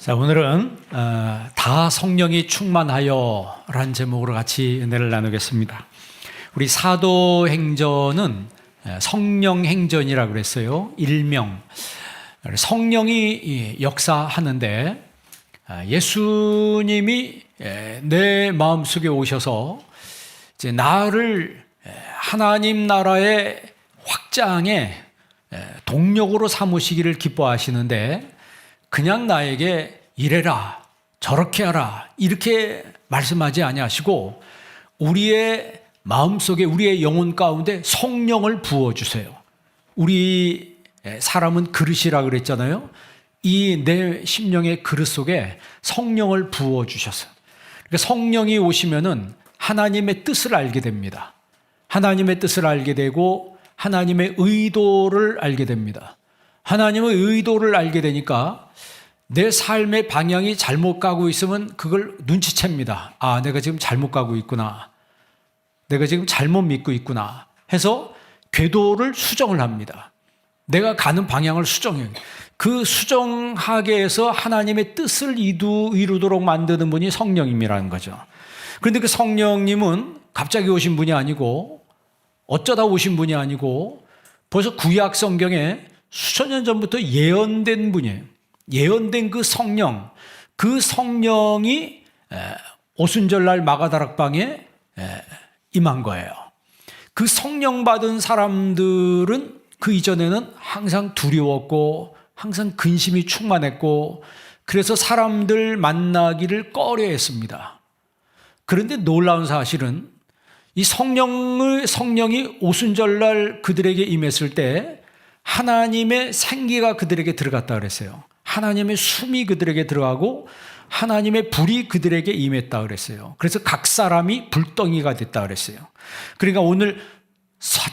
자, 오늘은 다 성령이 충만하여 라는 제목으로 같이 은혜를 나누겠습니다. 우리 사도행전은 성령행전이라고 그랬어요. 일명 성령이 역사하는데 예수님이 내 마음속에 오셔서 이제 나를 하나님 나라의 확장의 동력으로 삼으시기를 기뻐하시는데 그냥 나에게 이래라 저렇게 하라 이렇게 말씀하지 아니하시고 우리의 마음속에 우리의 영혼 가운데 성령을 부어주세요. 우리 사람은 그릇이라 그랬잖아요. 이 내 심령의 그릇 속에 성령을 부어주셨어요. 그러니까 성령이 오시면은 하나님의 뜻을 알게 됩니다. 하나님의 뜻을 알게 되고 하나님의 의도를 알게 됩니다. 하나님의 의도를 알게 되니까 내 삶의 방향이 잘못 가고 있으면 그걸 눈치챕니다. 아, 내가 지금 잘못 가고 있구나. 내가 지금 잘못 믿고 있구나 해서 궤도를 수정을 합니다. 내가 가는 방향을 수정해요. 그 수정하게 해서 하나님의 뜻을 이루도록 만드는 분이 성령님이라는 거죠. 그런데 그 성령님은 갑자기 오신 분이 아니고 어쩌다 오신 분이 아니고 벌써 구약 성경에 수천 년 전부터 예언된 분이에요. 예언된 그 성령이 오순절날 마가다락방에 임한 거예요. 그 성령 받은 사람들은 그 이전에는 항상 두려웠고 항상 근심이 충만했고 그래서 사람들 만나기를 꺼려했습니다. 그런데 놀라운 사실은 이 성령이 오순절날 그들에게 임했을 때 하나님의 생기가 그들에게 들어갔다 그랬어요. 하나님의 숨이 그들에게 들어가고 하나님의 불이 그들에게 임했다 그랬어요. 그래서 각 사람이 불덩이가 됐다 그랬어요. 그러니까 오늘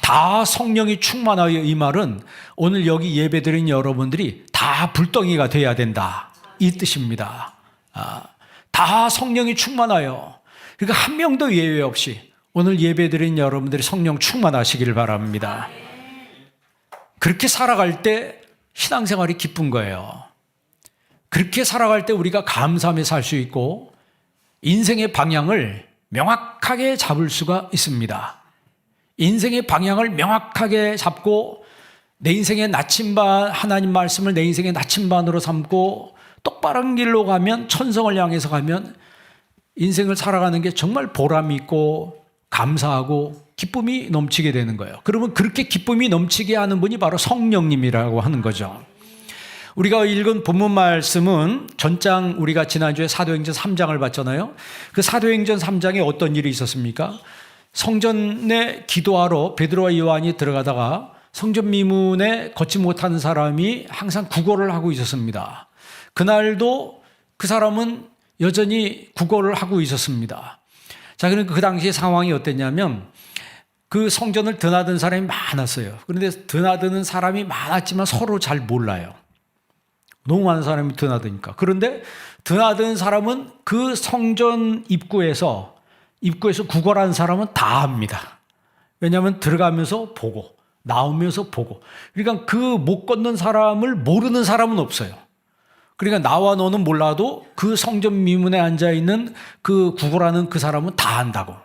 다 성령이 충만하여 이 말은 오늘 여기 예배드린 여러분들이 다 불덩이가 돼야 된다 이 뜻입니다. 다 성령이 충만하여 그러니까 한 명도 예외 없이 오늘 예배드린 여러분들이 성령 충만하시기를 바랍니다. 그렇게 살아갈 때 신앙생활이 기쁜 거예요. 그렇게 살아갈 때 우리가 감사하며 살 수 있고 인생의 방향을 명확하게 잡을 수가 있습니다. 인생의 방향을 명확하게 잡고 내 인생의 나침반 하나님 말씀을 내 인생의 나침반으로 삼고 똑바른 길로 가면 천성을 향해서 가면 인생을 살아가는 게 정말 보람이 있고 감사하고 기쁨이 넘치게 되는 거예요. 그러면 그렇게 기쁨이 넘치게 하는 분이 바로 성령님이라고 하는 거죠. 우리가 읽은 본문 말씀은 전장 우리가 지난주에 사도행전 3장을 봤잖아요. 그 사도행전 3장에 어떤 일이 있었습니까? 성전에 기도하러 베드로와 요한이 들어가다가 성전 미문에 걷지 못하는 사람이 항상 구걸을 하고 있었습니다. 그날도 그 사람은 여전히 구걸을 하고 있었습니다. 자, 그러니까 그 당시의 상황이 어땠냐면 그 성전을 드나드는 사람이 많았어요. 그런데 드나드는 사람이 많았지만 서로 잘 몰라요. 너무 많은 사람이 드나드니까. 그런데 드나드는 사람은 그 성전 입구에서 구걸한 사람은 다 압니다. 왜냐하면 들어가면서 보고 나오면서 보고. 그러니까 그 못 걷는 사람을 모르는 사람은 없어요. 그러니까 나와 너는 몰라도 그 성전 미문에 앉아있는 그 구걸하는 그 사람은 다 안다고.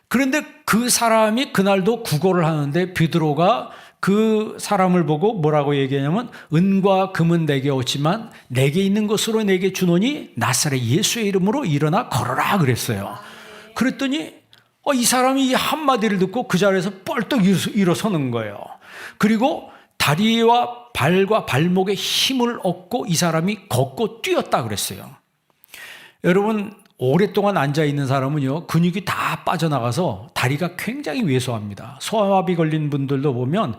그런데 그 사람이 그날도 구걸을 하는데 베드로가 그 사람을 보고 뭐라고 얘기하냐면 은과 금은 내게 없지만 내게 있는 것으로 내게 주노니 나사렛 예수의 이름으로 일어나 걸어라 그랬어요. 그랬더니 이 사람이 이 한마디를 듣고 그 자리에서 뻘떡 일어서는 거예요. 그리고 다리와 발과 발목에 힘을 얻고 이 사람이 걷고 뛰었다 그랬어요. 여러분 오랫동안 앉아있는 사람은요 근육이 다 빠져나가서 다리가 굉장히 왜소합니다. 소아마비 걸린 분들도 보면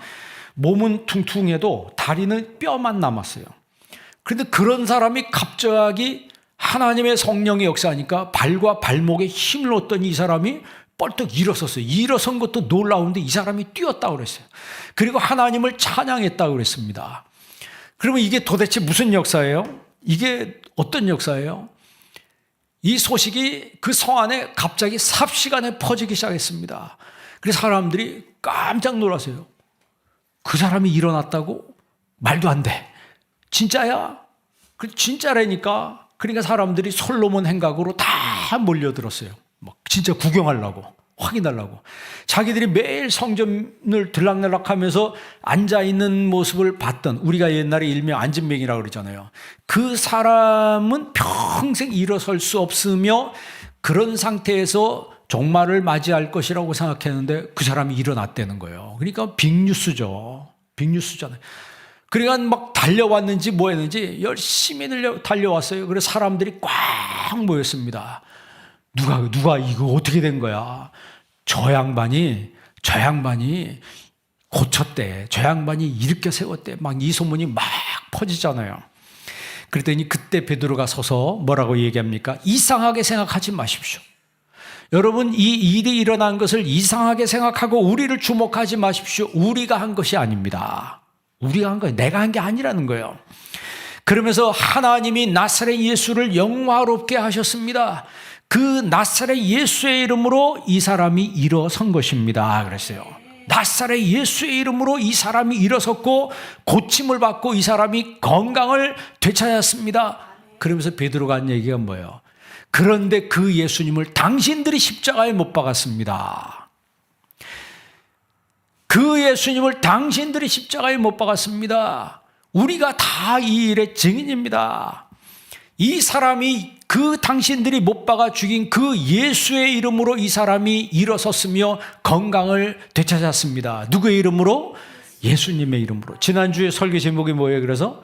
몸은 퉁퉁해도 다리는 뼈만 남았어요. 그런데 그런 사람이 갑자기 하나님의 성령의 역사하니까 발과 발목에 힘을 얻더니 이 사람이 뻘떡 일어섰어요. 일어선 것도 놀라운데 이 사람이 뛰었다고 그랬어요. 그리고 하나님을 찬양했다고 그랬습니다. 그러면 이게 도대체 무슨 역사예요? 이게 어떤 역사예요? 이 소식이 그 성 안에 갑자기 삽시간에 퍼지기 시작했습니다. 그래서 사람들이 깜짝 놀랐어요. 그 사람이 일어났다고? 말도 안 돼. 진짜야? 진짜라니까. 그러니까 사람들이 솔로몬 행각으로 다 몰려들었어요. 막 진짜 구경하려고, 확인하려고. 자기들이 매일 성전을 들락날락하면서 앉아있는 모습을 봤던, 우리가 옛날에 일명 안진뱅이라고 그러잖아요. 그 사람은 평생 일어설 수 없으며 그런 상태에서 종말을 맞이할 것이라고 생각했는데 그 사람이 일어났다는 거예요. 그러니까 빅뉴스죠. 빅뉴스잖아요. 그러니까 막 달려왔는지 뭐 했는지 열심히 달려왔어요. 그래서 사람들이 꽉 모였습니다. 누가 이거 어떻게 된 거야? 저 양반이 고쳤대. 저 양반이 일으켜 세웠대. 막 이 소문이 막 퍼지잖아요. 그랬더니 그때 베드로가 서서 뭐라고 얘기합니까? 이상하게 생각하지 마십시오. 여러분, 이 일이 일어난 것을 이상하게 생각하고 우리를 주목하지 마십시오. 우리가 한 것이 아닙니다. 우리가 한 거예요. 내가 한 게 아니라는 거예요. 그러면서 하나님이 나사렛 예수를 영화롭게 하셨습니다. 그 나사렛 예수의 이름으로 이 사람이 일어선 것입니다. 그랬어요. 나사렛 예수의 이름으로 이 사람이 일어섰고 고침을 받고 이 사람이 건강을 되찾았습니다. 그러면서 베드로가 한 얘기가 뭐예요? 그런데 그 예수님을 당신들이 십자가에 못 박았습니다. 그 예수님을 당신들이 십자가에 못 박았습니다. 우리가 다 이 일의 증인입니다. 이 사람이 그 당신들이 못 박아 죽인 그 예수의 이름으로 이 사람이 일어섰으며 건강을 되찾았습니다. 누구의 이름으로? 예수님의 이름으로. 지난주에 설교 제목이 뭐예요? 그래서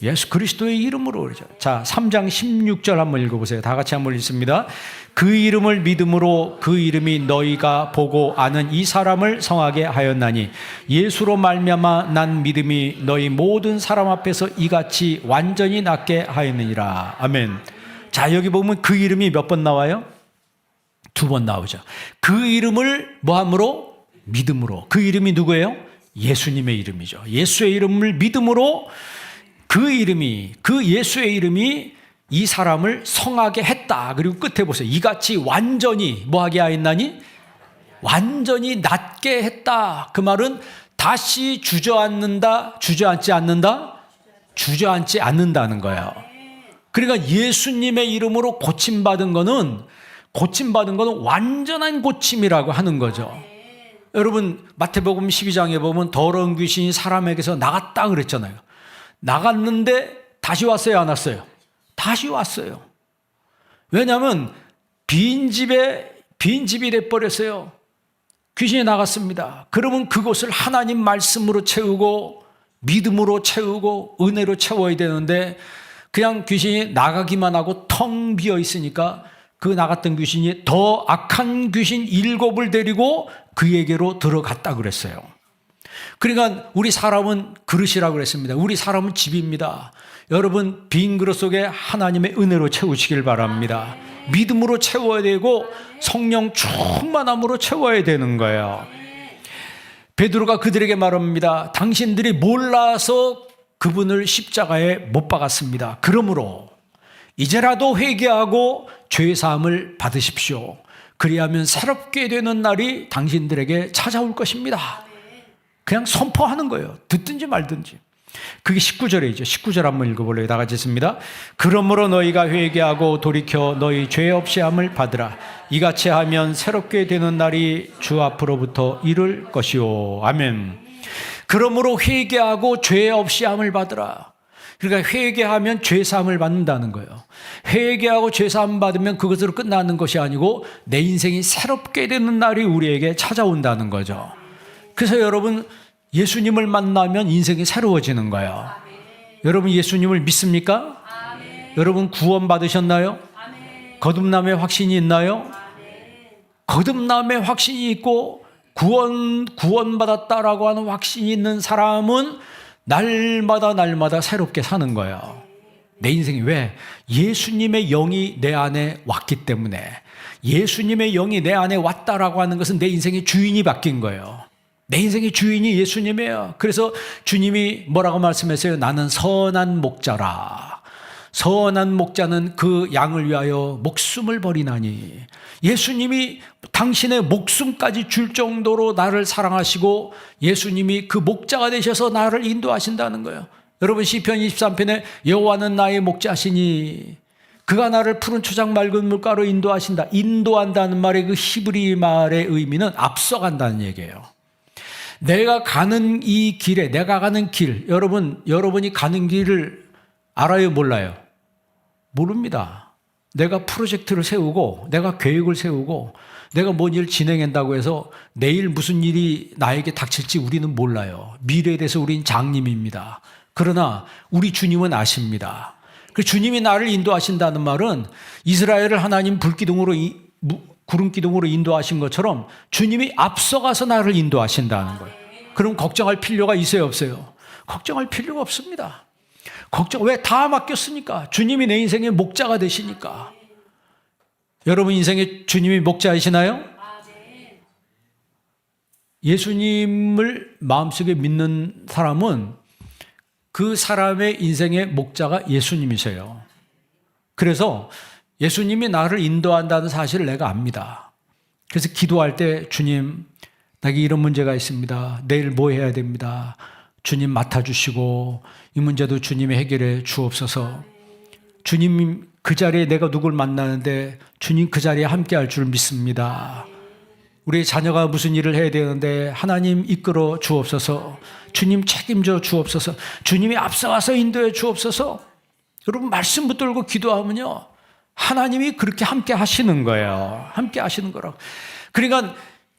예수 그리스도의 이름으로 그러죠. 자, 3장 16절 한번 읽어보세요. 다 같이 한번 읽습니다. 그 이름을 믿음으로 그 이름이 너희가 보고 아는 이 사람을 성하게 하였나니 예수로 말미암아 난 믿음이 너희 모든 사람 앞에서 이같이 완전히 낫게 하였느니라. 아멘. 자, 여기 보면 그 이름이 몇 번 나와요? 2번 나오죠. 그 이름을 뭐함으로? 믿음으로. 그 이름이 누구예요? 예수님의 이름이죠. 예수의 이름을 믿음으로 그 예수의 이름이 이 사람을 성하게 했다. 그리고 끝에 보세요. 이같이 완전히 뭐하게 하였나니? 완전히 낫게 했다. 그 말은 다시 주저앉지 않는다는 거예요. 그러니까 예수님의 이름으로 고침받은 거는 완전한 고침이라고 하는 거죠. 여러분, 마태복음 12장에 보면 더러운 귀신이 사람에게서 나갔다 그랬잖아요. 나갔는데 다시 왔어요, 안 왔어요? 다시 왔어요. 왜냐하면 빈집이 돼버렸어요. 귀신이 나갔습니다. 그러면 그곳을 하나님 말씀으로 채우고 믿음으로 채우고 은혜로 채워야 되는데 그냥 귀신이 나가기만 하고 텅 비어 있으니까 그 나갔던 귀신이 더 악한 귀신 7을 데리고 그에게로 들어갔다 그랬어요. 그러니까 우리 사람은 그릇이라고 그랬습니다. 우리 사람은 집입니다. 여러분, 빈 그릇 속에 하나님의 은혜로 채우시길 바랍니다. 믿음으로 채워야 되고 성령 충만함으로 채워야 되는 거예요. 베드로가 그들에게 말합니다. 당신들이 몰라서 그분을 십자가에 못 박았습니다. 그러므로 이제라도 회개하고 죄사함을 받으십시오. 그리하면 새롭게 되는 날이 당신들에게 찾아올 것입니다. 그냥 선포하는 거예요. 듣든지 말든지. 그게 19절이죠. 19절 한번 읽어볼래요? 다 같이 있습니다. 그러므로 너희가 회개하고 돌이켜 너희 죄 없이 함을 받으라. 이같이 하면 새롭게 되는 날이 주 앞으로부터 이를 것이요. 아멘. 그러므로 회개하고 죄 없이 함을 받으라. 그러니까 회개하면 죄사함을 받는다는 거예요. 회개하고 죄사함 받으면 그것으로 끝나는 것이 아니고 내 인생이 새롭게 되는 날이 우리에게 찾아온다는 거죠. 그래서 여러분, 예수님을 만나면 인생이 새로워지는 거예요. 여러분, 예수님을 믿습니까? 여러분, 구원 받으셨나요? 거듭남의 확신이 있나요? 거듭남의 확신이 있고 구원받았다라고 하는 확신이 있는 사람은 날마다 새롭게 사는 거예요. 내 인생이 왜? 예수님의 영이 내 안에 왔기 때문에. 예수님의 영이 내 안에 왔다라고 하는 것은 내 인생의 주인이 바뀐 거예요. 내 인생의 주인이 예수님이에요. 그래서 주님이 뭐라고 말씀하세요? 나는 선한 목자라. 선한 목자는 그 양을 위하여 목숨을 버리나니. 예수님이 당신의 목숨까지 줄 정도로 나를 사랑하시고 예수님이 그 목자가 되셔서 나를 인도하신다는 거예요. 여러분 시편 23편에 여호와는 나의 목자시니 그가 나를 푸른 초장 맑은 물가로 인도하신다. 인도한다는 말의 그 히브리 말의 의미는 앞서간다는 얘기예요. 내가 가는 이 길에, 내가 가는 길, 여러분이 가는 길을 알아요, 몰라요? 모릅니다. 내가 프로젝트를 세우고, 내가 계획을 세우고, 내가 뭔 일을 진행한다고 해서 내일 무슨 일이 나에게 닥칠지 우리는 몰라요. 미래에 대해서 우린 장님입니다. 그러나 우리 주님은 아십니다. 그 주님이 나를 인도하신다는 말은 이스라엘을 하나님 구름기둥으로 인도하신 것처럼 주님이 앞서가서 나를 인도하신다는 거예요. 그럼 걱정할 필요가 있어요, 없어요? 걱정할 필요가 없습니다. 왜? 다 맡겼으니까. 주님이 내 인생의 목자가 되시니까. 여러분 인생에 주님이 목자이시나요? 예수님을 마음속에 믿는 사람은 그 사람의 인생의 목자가 예수님이세요. 그래서 예수님이 나를 인도한다는 사실을 내가 압니다. 그래서 기도할 때 주님, 나에게 이런 문제가 있습니다. 내일 뭐 해야 됩니다. 주님 맡아주시고 이 문제도 주님이 해결해 주옵소서. 주님 그 자리에 내가 누굴 만나는데 주님 그 자리에 함께 할 줄 믿습니다. 우리 자녀가 무슨 일을 해야 되는데 하나님 이끌어 주옵소서. 주님 책임져 주옵소서. 주님이 앞서가서 인도해 주옵소서. 여러분 말씀 붙들고 기도하면요, 하나님이 그렇게 함께 하시는 거예요. 함께 하시는 거라고. 그러니까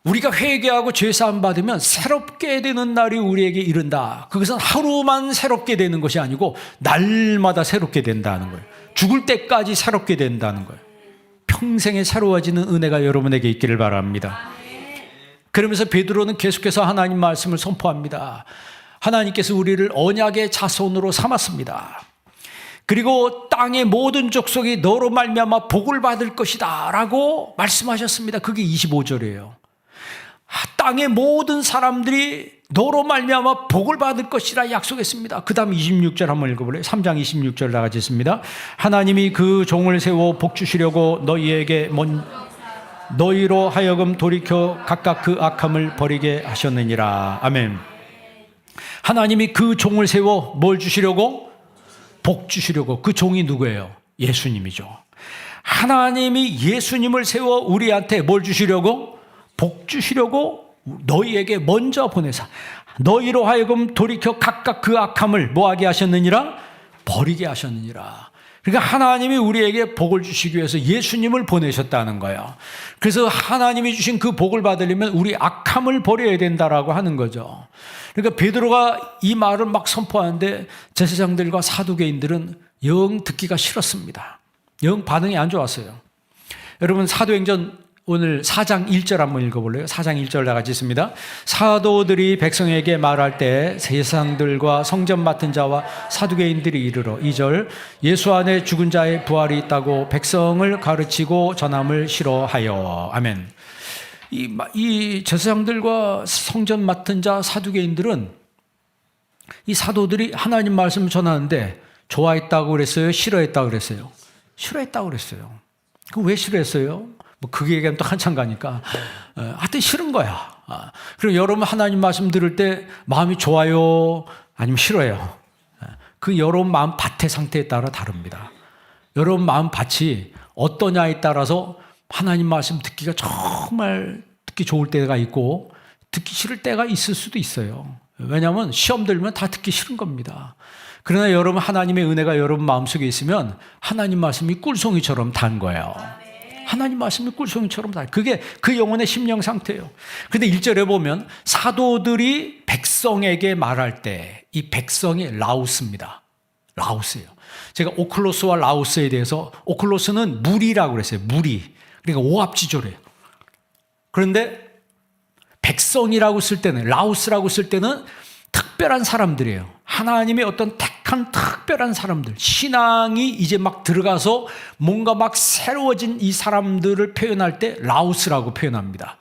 우리가 회개하고 죄사함 받으면 새롭게 되는 날이 우리에게 이른다. 그것은 하루만 새롭게 되는 것이 아니고 날마다 새롭게 된다는 거예요. 죽을 때까지 새롭게 된다는 거예요. 평생에 새로워지는 은혜가 여러분에게 있기를 바랍니다. 그러면서 베드로는 계속해서 하나님 말씀을 선포합니다. 하나님께서 우리를 언약의 자손으로 삼았습니다. 그리고 땅의 모든 족속이 너로 말미암아 복을 받을 것이다 라고 말씀하셨습니다. 그게 25절이에요. 땅의 모든 사람들이 너로 말미암아 복을 받을 것이라 약속했습니다. 그 다음 26절 한번 읽어볼래요? 3장 26절 다 같이 있습니다. 하나님이 그 종을 세워 복 주시려고 너희로 하여금 돌이켜 각각 그 악함을 버리게 하셨느니라. 아멘. 하나님이 그 종을 세워 뭘 주시려고? 복 주시려고. 그 종이 누구예요? 예수님이죠. 하나님이 예수님을 세워 우리한테 뭘 주시려고? 복 주시려고 너희에게 먼저 보내사 너희로 하여금 돌이켜 각각 그 악함을 뭐하게 하셨느니라? 버리게 하셨느니라. 그러니까 하나님이 우리에게 복을 주시기 위해서 예수님을 보내셨다는 거예요. 그래서 하나님이 주신 그 복을 받으려면 우리 악함을 버려야 된다라고 하는 거죠. 그러니까 베드로가 이 말을 막 선포하는데 제사장들과 사두개인들은 영 듣기가 싫었습니다. 영 반응이 안 좋았어요. 여러분 사도행전 오늘 4장 1절 한번 읽어볼래요? 4장 1절 다 같이 있습니다. 사도들이 백성에게 말할 때 제사장들과 성전 맡은 자와 사두개인들이 이르러 2절 예수 안에 죽은 자의 부활이 있다고 백성을 가르치고 전함을 싫어하여. 아멘. 이 제사장들과 성전 맡은 자 사두개인들은 이 사도들이 하나님 말씀을 전하는데 좋아했다고 그랬어요? 싫어했다고 그랬어요? 싫어했다고 그랬어요. 그 왜 싫어했어요? 그게 얘기하면 또 한참 가니까 하여튼 싫은 거야. 그리고 여러분 하나님 말씀 들을 때 마음이 좋아요? 아니면 싫어요? 그 여러분 마음 밭의 상태에 따라 다릅니다. 여러분 마음 밭이 어떠냐에 따라서 하나님 말씀 듣기가 정말 듣기 좋을 때가 있고 듣기 싫을 때가 있을 수도 있어요. 왜냐하면 시험 들면 다 듣기 싫은 겁니다. 그러나 여러분 하나님의 은혜가 여러분 마음속에 있으면 하나님 말씀이 꿀송이처럼 단 거예요. 하나님 말씀이 꿀송이처럼 다. 그게 그 영혼의 심령 상태예요. 그런데 1절에 보면 사도들이 백성에게 말할 때 이 백성이 라우스입니다. 라우스예요. 제가 오클로스와 라우스에 대해서 오클로스는 무리라고 그랬어요. 무리. 그러니까 오합지졸이에요. 그런데 백성이라고 쓸 때는 라우스라고 쓸 때는 특별한 사람들이에요. 하나님의 어떤 택한 특별한 사람들, 신앙이 이제 막 들어가서 뭔가 막 새로워진 이 사람들을 표현할 때 라우스라고 표현합니다.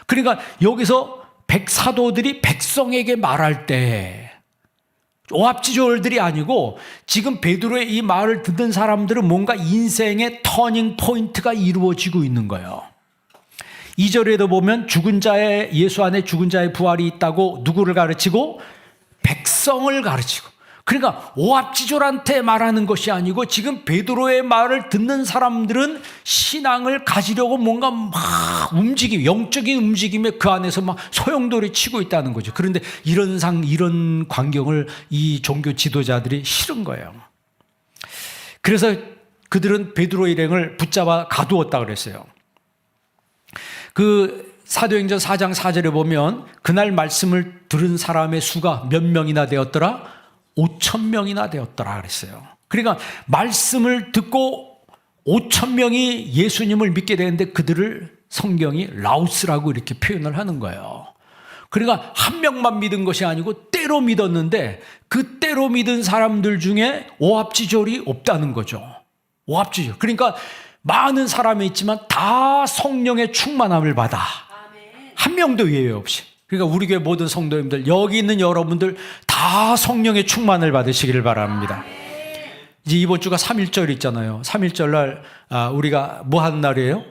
그러니까 여기서 사도들이 백성에게 말할 때 오합지졸들이 아니고 지금 베드로의 이 말을 듣는 사람들은 뭔가 인생의 터닝 포인트가 이루어지고 있는 거예요. 2절에도 보면 죽은 자의 예수 안에 죽은 자의 부활이 있다고 누구를 가르치고? 백성을 가르치고. 그러니까 오합지졸한테 말하는 것이 아니고 지금 베드로의 말을 듣는 사람들은 신앙을 가지려고 뭔가 막 영적인 움직임에 그 안에서 막 소용돌이 치고 있다는 거죠. 그런데 이런 광경을 이 종교 지도자들이 싫은 거예요. 그래서 그들은 베드로 일행을 붙잡아 가두었다 그랬어요. 그 사도행전 4장 4절에 보면 그날 말씀을 들은 사람의 수가 몇 명이나 되었더라? 5,000명이나 되었더라 그랬어요. 그러니까 말씀을 듣고 5,000명이 예수님을 믿게 되는데 그들을 성경이 라오스라고 이렇게 표현을 하는 거예요. 그러니까 한 명만 믿은 것이 아니고 때로 믿었는데 그 때로 믿은 사람들 중에 오합지졸이 없다는 거죠. 오합지졸. 그러니까 많은 사람이 있지만 다 성령의 충만함을 받아. 한 명도 예외 없이. 그러니까 우리 교회 모든 성도님들, 여기 있는 여러분들 다 성령의 충만을 받으시기를 바랍니다. 이제 이번 주가 3.1절 있잖아요. 3.1절 날 우리가 뭐 하는 날이에요?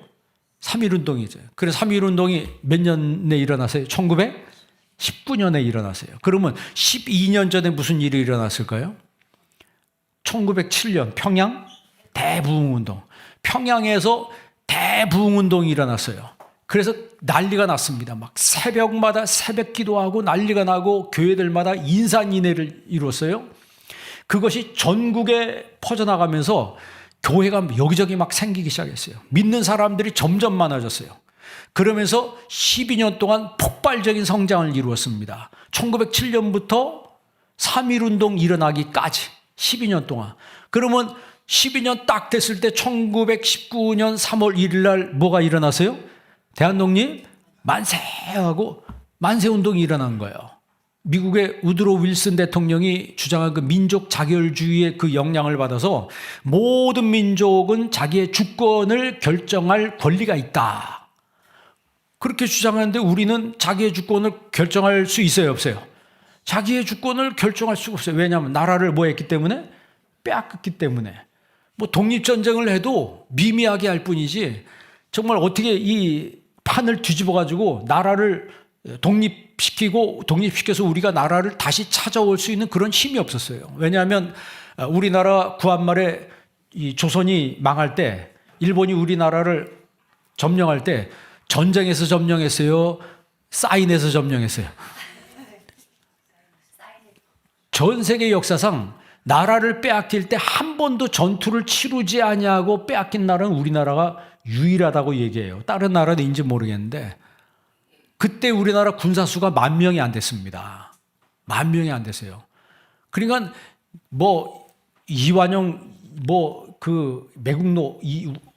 3.1운동이죠. 그래서 3.1운동이 몇 년에 일어났어요? 1919년에 일어났어요. 그러면 12년 전에 무슨 일이 일어났을까요? 1907년 평양 대부흥운동. 평양에서 대부흥운동이 일어났어요. 그래서 난리가 났습니다. 막 새벽마다 새벽 기도하고 난리가 나고 교회들마다 인산인해를 이뤘어요. 그것이 전국에 퍼져나가면서 교회가 여기저기 막 생기기 시작했어요. 믿는 사람들이 점점 많아졌어요. 그러면서 12년 동안 폭발적인 성장을 이루었습니다. 1907년부터 3.1운동 일어나기까지 12년 동안. 그러면 12년 딱 됐을 때 1919년 3월 1일 날 뭐가 일어났어요? 대한독립 만세하고 만세운동이 일어난 거예요. 미국의 우드로 윌슨 대통령이 주장한 그 민족 자결주의의 그 영향을 받아서 모든 민족은 자기의 주권을 결정할 권리가 있다. 그렇게 주장하는데 우리는 자기의 주권을 결정할 수 있어요, 없어요? 자기의 주권을 결정할 수가 없어요. 왜냐하면 나라를 뭐 했기 때문에? 빼앗겼기 때문에. 뭐 독립전쟁을 해도 미미하게 할 뿐이지 정말 어떻게 이 판을 뒤집어가지고 나라를 독립시켜서 우리가 나라를 다시 찾아올 수 있는 그런 힘이 없었어요. 왜냐하면 우리나라 구한말에 이 조선이 망할 때 일본이 우리나라를 점령할 때 전쟁에서 점령했어요? 사인해서 점령했어요? 전 세계 역사상 나라를 빼앗길 때 한 번도 전투를 치르지 아니하고 빼앗긴 나라는 우리나라가 유일하다고 얘기해요. 다른 나라는인지 모르겠는데 그때 우리나라 군사수가 10,000명이 안 됐습니다. 10,000명이 안 됐어요. 그러니까 뭐 이완용 뭐 그 매국노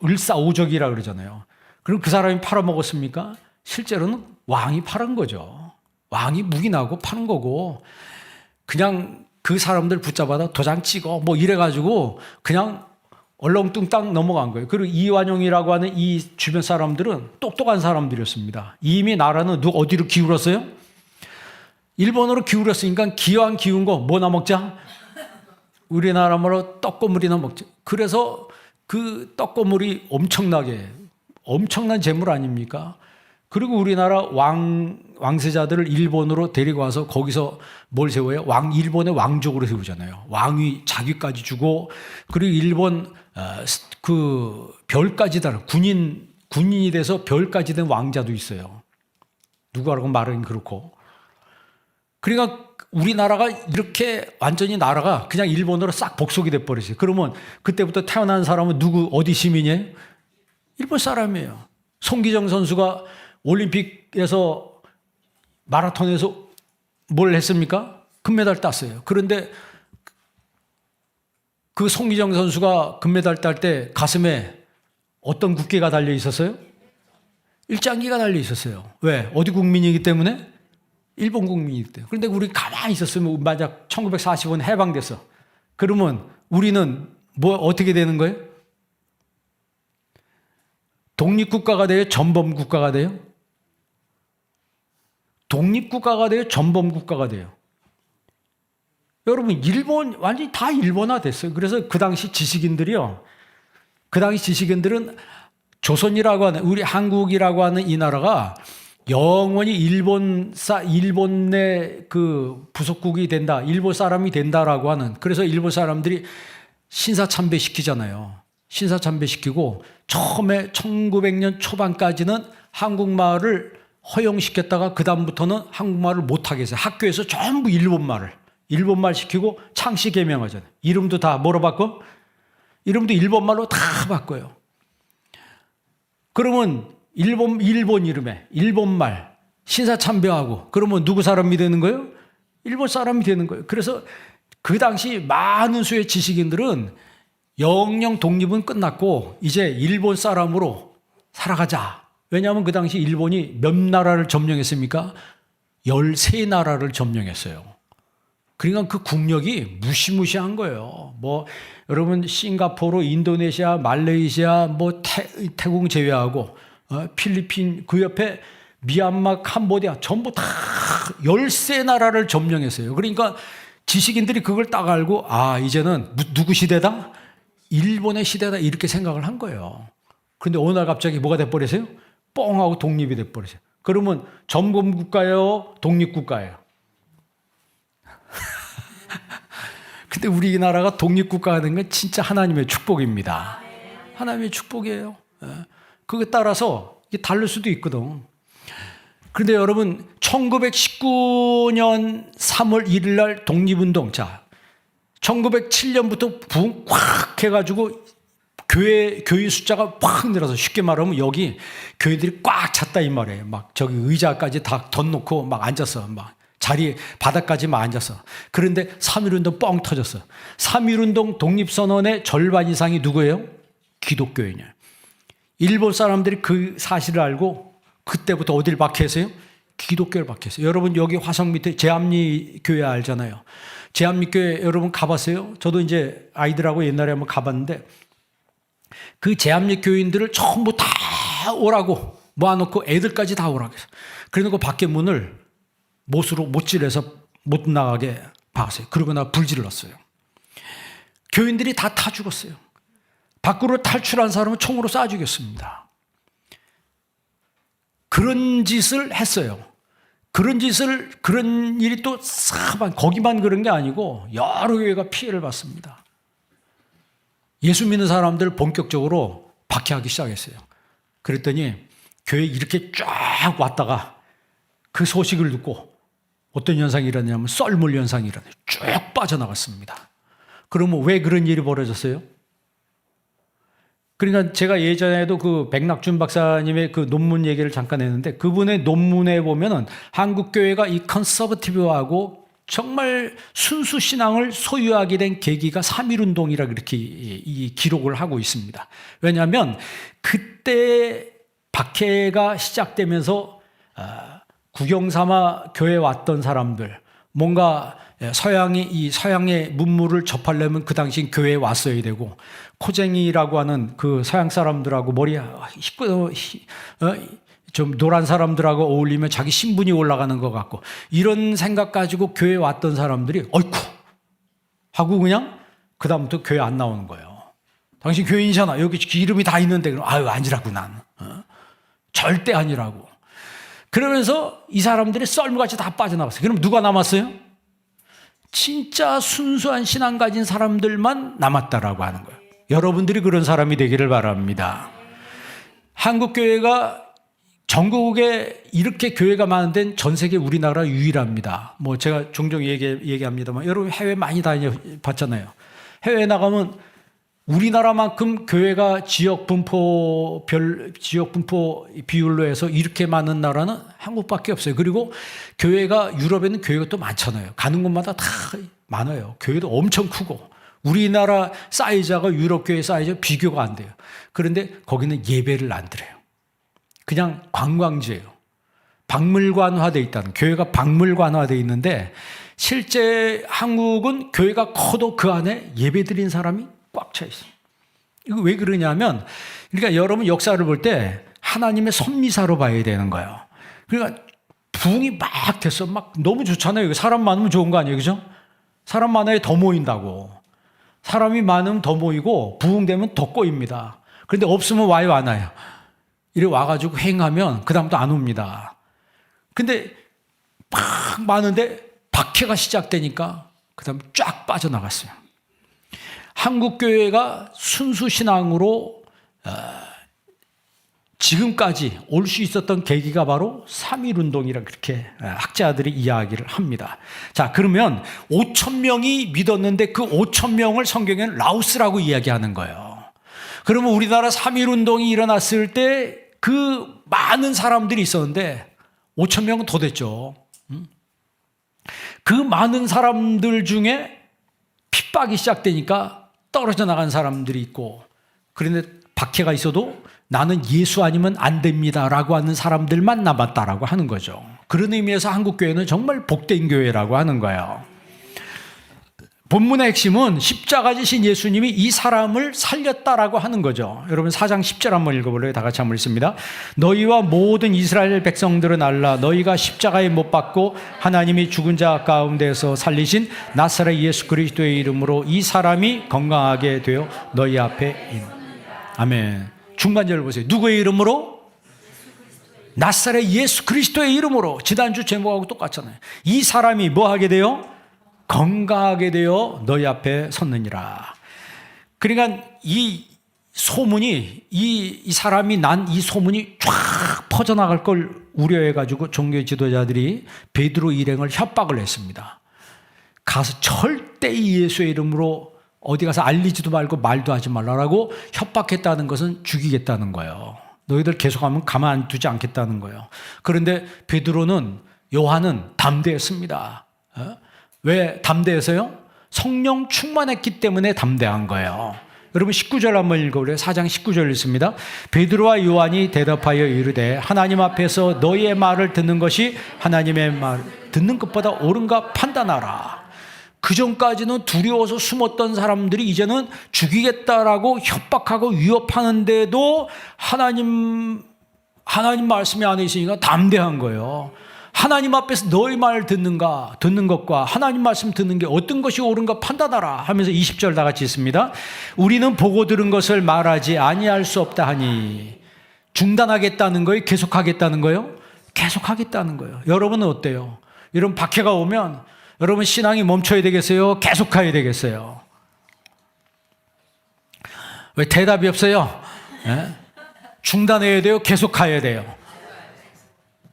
을사오적이라 그러잖아요. 그럼 그 사람이 팔아먹었습니까? 실제로는 왕이 팔은 거죠. 왕이 묵인하고 파는 거고 그냥 그 사람들 붙잡아다 도장 찍어 뭐 이래가지고 그냥 얼렁뚱땅 넘어간 거예요. 그리고 이완용이라고 하는 이 주변 사람들은 똑똑한 사람들이었습니다. 이미 나라는 어디로 기울었어요? 일본으로 기울었으니까 기왕 기운 거 뭐나 먹자? 우리나라 말로 떡고물이나 먹자. 그래서 그 떡고물이 엄청난 재물 아닙니까? 그리고 우리나라 왕세자들을 일본으로 데리고 와서 거기서 뭘 세워요? 일본의 왕족으로 세우잖아요. 왕위 자기까지 주고 그리고 일본 그 별까지 다른 군인이 돼서 별까지 된 왕자도 있어요. 누구라고 말은 그렇고. 그러니까 우리나라가 이렇게 완전히 나라가 그냥 일본으로 싹 복속이 돼버렸어요. 그러면 그때부터 태어난 사람은 어디 시민이에요? 일본 사람이에요. 송기정 선수가 올림픽에서 마라톤에서 뭘 했습니까? 금메달 땄어요. 그런데 그 송기정 선수가 금메달 딸 때 가슴에 어떤 국기가 달려 있었어요? 일장기가 달려 있었어요. 왜? 어디 국민이기 때문에? 일본 국민이기 때문에. 그런데 우리 가만히 있었으면 만약 1945년 해방됐어. 그러면 우리는 어떻게 되는 거예요? 독립국가가 돼요? 전범국가가 돼요? 독립국가가 돼요? 전범국가가 돼요? 여러분, 완전히 다 일본화 됐어요. 그래서 그 당시 지식인들은 조선이라고 하는, 우리 한국이라고 하는 이 나라가 영원히 일본 내 그 부속국이 된다, 일본 사람이 된다라고 하는, 그래서 일본 사람들이 신사참배 시키잖아요. 신사참배 시키고 처음에 1900년 초반까지는 한국말을 허용시켰다가 그 다음부터는 한국말을 못하게 했어요. 학교에서 전부 일본말 시키고 창씨 개명하잖아요. 이름도 다 뭐로 바꿔? 이름도 일본말로 다 바꿔요. 그러면 일본 이름에 일본말 신사참배하고 그러면 누구 사람이 되는 거예요? 일본 사람이 되는 거예요. 그래서 그 당시 많은 수의 지식인들은 영영 독립은 끝났고 이제 일본 사람으로 살아가자. 왜냐하면 그 당시 일본이 몇 나라를 점령했습니까? 13나라를 점령했어요. 그러니까 그 국력이 무시무시한 거예요. 뭐 여러분 싱가포르, 인도네시아, 말레이시아, 뭐 태국 제외하고 필리핀 그 옆에 미얀마, 캄보디아 전부 다 13나라를 점령했어요. 그러니까 지식인들이 그걸 딱 알고 아 이제는 누구 시대다? 일본의 시대다 이렇게 생각을 한 거예요. 그런데 어느 날 갑자기 뭐가 돼버리세요? 뻥하고 독립이 돼버리세요. 그러면 점검국가예요? 독립국가예요? 근데 우리나라가 독립국가가 된 건 진짜 하나님의 축복입니다. 하나님의 축복이에요. 그거에 따라서 이게 다를 수도 있거든. 그런데 여러분 1919년 3월 1일 날 독립운동, 자 1907년부터 부흥 꽉 해가지고 교회 숫자가 확 늘어서 쉽게 말하면 여기 교회들이 꽉 찼다 이 말이에요. 막 저기 의자까지 다 덧놓고 막 앉았어. 막 자리 바닥까지 막 앉았어. 그런데 3.1운동 뻥 터졌어. 3.1운동 독립선언의 절반 이상이 누구예요? 기독교인이에요. 일본 사람들이 그 사실을 알고 그때부터 어디를 박해했어요? 기독교를 박해했어요. 여러분 여기 화성 밑에 제암리 교회 알잖아요. 제암리 교회 여러분 가봤어요? 저도 이제 아이들하고 옛날에 한번 가봤는데 그 제암리 교인들을 전부 다 오라고 모아놓고 애들까지 다 오라고 했어요. 그래놓고 밖에 문을 못으로 못질해서 못 나가게 박았어요. 그러고 나 불질렀어요. 교인들이 다 타 죽었어요. 밖으로 탈출한 사람은 총으로 쏴 죽였습니다. 그런 짓을 했어요. 그런 일이 또 거기만 그런 게 아니고 여러 교회가 피해를 받습니다. 예수 믿는 사람들 본격적으로 박해하기 시작했어요. 그랬더니 교회 이렇게 쫙 왔다가 그 소식을 듣고 어떤 현상이 일어나냐면 썰물 현상이 일어나요. 쭉 빠져나갔습니다. 그러면 왜 그런 일이 벌어졌어요? 그러니까 제가 예전에도 그 백낙준 박사님의 그 논문 얘기를 잠깐 했는데 그분의 논문에 보면은 한국 교회가 이 컨서버티브하고 정말 순수 신앙을 소유하게 된 계기가 3.1운동이라 그렇게 이 기록을 하고 있습니다. 왜냐하면 그때 박해가 시작되면서 구경 삼아 교회에 왔던 사람들 뭔가 서양의 문물을 접하려면 그 당시 교회에 왔어야 되고 코쟁이라고 하는 그 서양 사람들하고 좀 노란 사람들하고 어울리면 자기 신분이 올라가는 것 같고 이런 생각 가지고 교회에 왔던 사람들이 어이쿠 하고 그냥 그 다음부터 교회 안 나오는 거예요. 당신 교인이잖아. 여기 이름이 다 있는데 그럼 아유 아니라고 난 절대 아니라고. 그러면서 이 사람들이 썰물같이 다 빠져나갔어요. 그럼 누가 남았어요? 진짜 순수한 신앙 가진 사람들만 남았다라고 하는 거예요. 여러분들이 그런 사람이 되기를 바랍니다. 한국교회가 전국에 이렇게 교회가 많은 데는 전 세계 우리나라 유일합니다. 뭐 제가 종종 얘기합니다만 여러분 해외 많이 다녀봤잖아요. 해외에 나가면 우리나라만큼 교회가 지역 분포 비율로 해서 이렇게 많은 나라는 한국밖에 없어요. 그리고 교회가 유럽에는 교회가 또 많잖아요. 가는 곳마다 다 많아요. 교회도 엄청 크고 우리나라 사이즈가 유럽 교회 사이즈 비교가 안 돼요. 그런데 거기는 예배를 안 드려요. 그냥 관광지예요. 박물관화되어 있다는, 교회가 박물관화되어 있는데 실제 한국은 교회가 커도 그 안에 예배 드린 사람이 꽉 차 있어요. 이거 왜 그러냐면 그러니까 여러분 역사를 볼 때 하나님의 선미사로 봐야 되는 거예요. 그러니까 부흥이 막 됐어. 막 너무 좋잖아요. 사람 많으면 좋은 거 아니에요. 그죠? 사람 많아야 더 모인다고. 사람이 많으면 더 모이고 부흥되면 더 꼬입니다. 그런데 없으면 와요 안 와요? 이래 와가지고 행하면 그 다음부터 안 옵니다. 근데 막 많은데 박해가 시작되니까 그 다음에 쫙 빠져나갔어요. 한국교회가 순수신앙으로 지금까지 올 수 있었던 계기가 바로 3.1운동이라 그렇게 학자들이 이야기를 합니다. 자, 그러면 5,000명이 믿었는데 그 5,000명을 성경에는 라오스라고 이야기하는 거예요. 그러면 우리나라 3.1운동이 일어났을 때 그 많은 사람들이 있었는데 5,000명은 더 됐죠. 그 많은 사람들 중에 핍박이 시작되니까 떨어져 나간 사람들이 있고, 그런데 박해가 있어도 나는 예수 아니면 안 됩니다라고 하는 사람들만 남았다라고 하는 거죠. 그런 의미에서 한국교회는 정말 복된 교회라고 하는 거예요. 본문의 핵심은 십자가 지신 예수님이 이 사람을 살렸다라고 하는 거죠. 여러분 4장 10절 한번 읽어볼래요? 다 같이 한번 읽습니다. 너희와 모든 이스라엘 백성들은 알라. 너희가 십자가에 못 박고 하나님이 죽은 자 가운데서 살리신 나사렛 예수 그리스도의 이름으로 이 사람이 건강하게 되어 너희 앞에 있는. 아멘. 중간절 보세요. 누구의 이름으로? 나사렛 예수 그리스도의 이름으로. 지난주 제목하고 똑같잖아요. 이 사람이 뭐 하게 돼요? 건강하게 되어 너희 앞에 섰느니라. 그러니까 이 소문이, 이 사람이 난 이 소문이 쫙 퍼져나갈 걸 우려해가지고 종교 지도자들이 베드로 일행을 협박을 했습니다. 가서 절대 이 예수의 이름으로 어디 가서 알리지도 말고 말도 하지 말라라고 협박했다는 것은 죽이겠다는 거예요. 너희들 계속하면 가만 안 두지 않겠다는 거예요. 그런데 베드로는, 요한은 담대했습니다. 왜 담대해서요? 성령 충만했기 때문에 담대한 거예요. 여러분 19절 한번 읽어볼래요? 4장 19절 읽습니다. 베드로와 요한이 대답하여 이르되 하나님 앞에서 너희의 말을 듣는 것이 하나님의 말 듣는 것보다 옳은가 판단하라. 그 전까지는 두려워서 숨었던 사람들이 이제는 죽이겠다라고 협박하고 위협하는데도 하나님 말씀이 안에 있으니까 담대한 거예요. 하나님 앞에서 너희 말 듣는 것과 하나님 말씀 듣는 게 어떤 것이 옳은가 판단하라 하면서 20절 다 같이 있습니다. 우리는 보고 들은 것을 말하지 아니할 수 없다 하니. 중단하겠다는 거예요? 계속하겠다는 거예요? 계속하겠다는 거예요. 여러분은 어때요? 여러분 박해가 오면 여러분 신앙이 멈춰야 되겠어요? 계속 가야 되겠어요? 왜 대답이 없어요? 네? 중단해야 돼요? 계속 가야 돼요?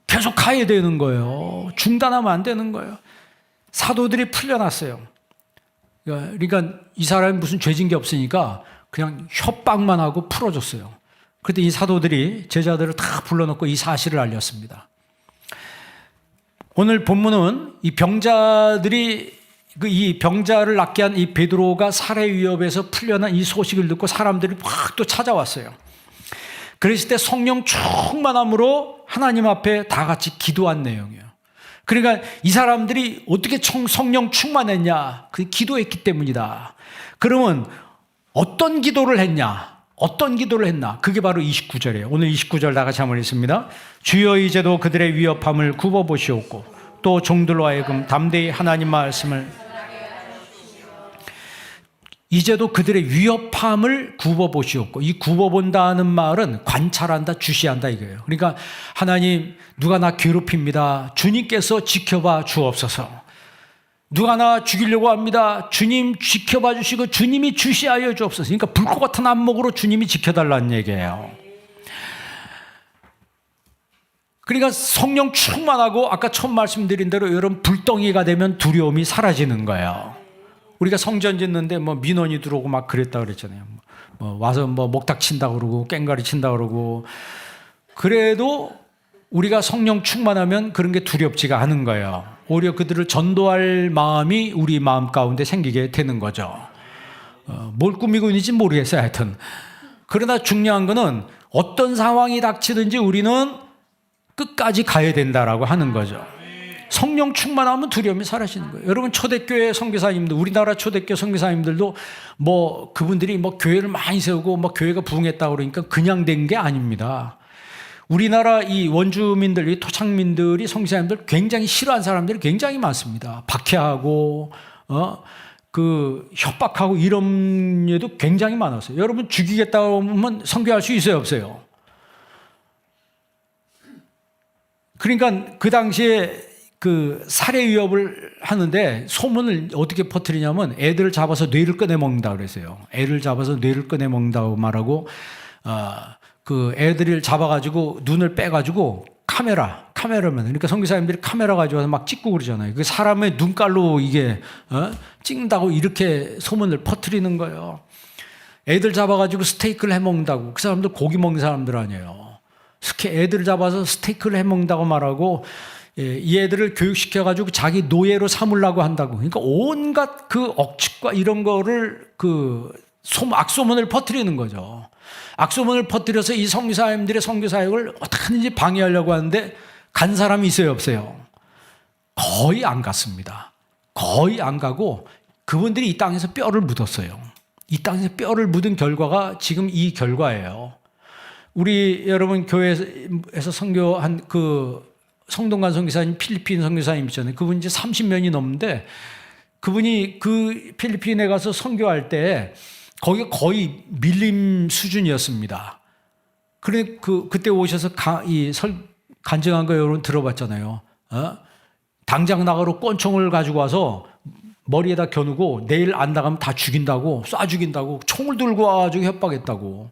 계속 가야 되는 거예요. 중단하면 안 되는 거예요. 사도들이 풀려났어요. 그러니까 이 사람이 무슨 죄진 게 없으니까 그냥 협박만 하고 풀어줬어요. 그때 이 사도들이 제자들을 다 불러놓고 이 사실을 알렸습니다. 오늘 본문은 이 병자들이 이 병자를 낫게 한 이 베드로가 살해 위협에서 풀려난 이 소식을 듣고 사람들이 확 또 찾아왔어요. 그랬을 때 성령 충만함으로 하나님 앞에 다 같이 기도한 내용이에요. 그러니까 이 사람들이 어떻게 성령 충만했냐? 그 기도했기 때문이다. 그러면 어떤 기도를 했냐? 어떤 기도를 했나? 그게 바로 29절이에요. 오늘 29절 다 같이 한번 읽습니다. 주여 이제도 그들의 위협함을 굽어보시옵고 또 종들로 하여금 담대히 하나님 말씀을 이제도 그들의 위협함을 굽어보시옵고, 이 굽어본다는 말은 관찰한다, 주시한다 이거예요. 그러니까 하나님 누가 나 괴롭힙니다. 주님께서 지켜봐 주옵소서. 누가 나 죽이려고 합니다. 주님 지켜봐 주시고 주님이 주시하여 주옵소서. 그러니까 불꽃 같은 안목으로 주님이 지켜달라는 얘기예요. 그러니까 성령 충만하고 아까 처음 말씀드린 대로 여러분 불덩이가 되면 두려움이 사라지는 거예요. 우리가 성전 짓는데 뭐 민원이 들어오고 막 그랬다 그랬잖아요. 뭐 와서 뭐 목탁 친다 그러고 깽가리 친다 그러고, 그래도 우리가 성령 충만하면 그런 게 두렵지가 않은 거예요. 오히려 그들을 전도할 마음이 우리 마음 가운데 생기게 되는 거죠. 뭘 꾸미고 있는지 모르겠어요. 하여튼 그러나 중요한 거는 어떤 상황이 닥치든지 우리는 끝까지 가야 된다라고 하는 거죠. 성령 충만하면 두려움이 사라지는 거예요. 여러분 초대교회 선교사님들, 우리나라 초대교회 선교사님들도 뭐 그분들이 뭐 교회를 많이 세우고 뭐 교회가 부흥했다고 그러니까 그냥 된 게 아닙니다. 우리나라 이 원주민들, 이 토착민들이 선교사님들 굉장히 싫어하는 사람들이 굉장히 많습니다. 박해하고 그 협박하고 이런 예도 굉장히 많았어요. 여러분 죽이겠다고 하면 선교할 수 있어요, 없어요? 그러니까 그 당시에 그 살해 위협을 하는데 소문을 어떻게 퍼뜨리냐면 애들을 잡아서 뇌를 꺼내 먹는다 그랬어요. 애를 잡아서 뇌를 꺼내 먹는다고 말하고 그 애들을 잡아가지고 눈을 빼가지고 카메라면 그러니까 선교사님들이 카메라 가지고서 막 찍고 그러잖아요. 그 사람의 눈깔로 이게 찍는다고 이렇게 소문을 퍼뜨리는 거예요. 애들 잡아가지고 스테이크를 해 먹는다고. 그 사람들 고기 먹는 사람들 아니에요. 애들을 잡아서 스테이크를 해 먹는다고 말하고 이 애들을 교육시켜가지고 자기 노예로 삼으려고 한다고. 그러니까 온갖 그 억측과 이런 거를 악소문을 퍼뜨리는 거죠. 악소문을 퍼뜨려서 이 선교사님들의 선교사역을 어떻게든지 방해하려고 하는데 간 사람이 있어요, 없어요? 거의 안 갔습니다. 거의 안 가고 그분들이 이 땅에서 뼈를 묻었어요. 이 땅에서 뼈를 묻은 결과가 지금 이 결과예요. 우리 여러분 교회에서 선교한 그 성동관 선교사님, 필리핀 선교사님 있잖아요. 그분 이제 30년이 넘는데 그분이 그 필리핀에 가서 선교할 때 거기가 거의 밀림 수준이었습니다. 그래 그때 오셔서 간증한 거 여러분 들어봤잖아요. 당장 나가로 권총을 가지고 와서 머리에다 겨누고 내일 안 나가면 다 죽인다고, 쏴 죽인다고, 총을 들고 와가지고 협박했다고.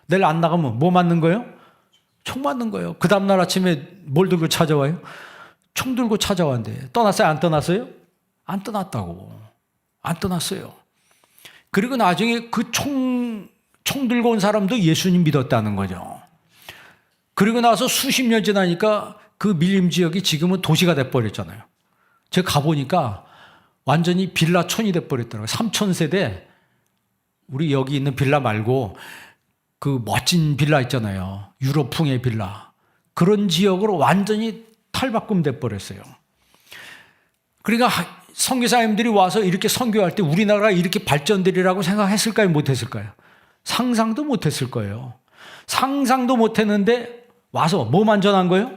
내일 안 나가면 뭐 맞는 거예요? 총 맞는 거예요. 그 다음날 아침에 뭘 들고 찾아와요? 총 들고 찾아왔는데 떠났어요? 안 떠났어요? 안 떠났다고. 안 떠났어요. 그리고 나중에 그 총 들고 온 사람도 예수님 믿었다는 거죠. 그리고 나서 수십 년 지나니까 그 밀림 지역이 지금은 도시가 돼버렸잖아요. 제가 가보니까 완전히 빌라촌이 돼버렸더라고요. 3,000세대, 우리 여기 있는 빌라 말고 그 멋진 빌라 있잖아요. 유럽풍의 빌라. 그런 지역으로 완전히 탈바꿈 돼버렸어요. 그러니까 선교사님들이 와서 이렇게 선교할 때 우리나라가 이렇게 발전되리라고 생각했을까요? 못했을까요? 상상도 못했을 거예요. 상상도 못했는데 와서 뭐만 전한 거예요?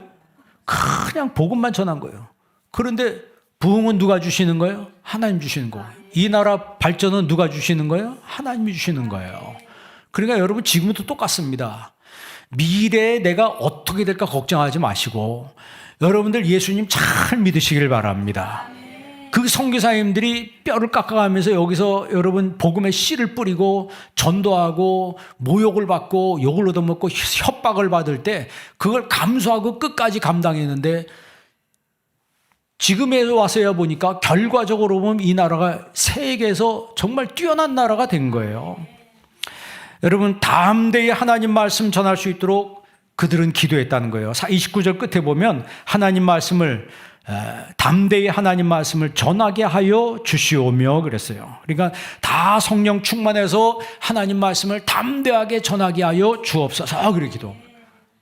그냥 복음만 전한 거예요. 그런데 부흥은 누가 주시는 거예요? 하나님 주시는 거예요. 이 나라 발전은 누가 주시는 거예요? 하나님이 주시는 거예요. 그러니까 여러분 지금도 똑같습니다. 미래에 내가 어떻게 될까 걱정하지 마시고 여러분들 예수님 잘 믿으시길 바랍니다. 그 선교사님들이 뼈를 깎아가면서 여기서 여러분 복음의 씨를 뿌리고 전도하고 모욕을 받고 욕을 얻어먹고 협박을 받을 때 그걸 감수하고 끝까지 감당했는데 지금에 와서야 보니까 결과적으로 보면 이 나라가 세계에서 정말 뛰어난 나라가 된 거예요. 여러분 담대히 하나님 말씀 전할 수 있도록 그들은 기도했다는 거예요. 29절 끝에 보면 하나님 말씀을 담대히 하나님 말씀을 전하게 하여 주시오며 그랬어요. 그러니까 다 성령 충만해서 하나님 말씀을 담대하게 전하게 하여 주옵소서. 그래 기도.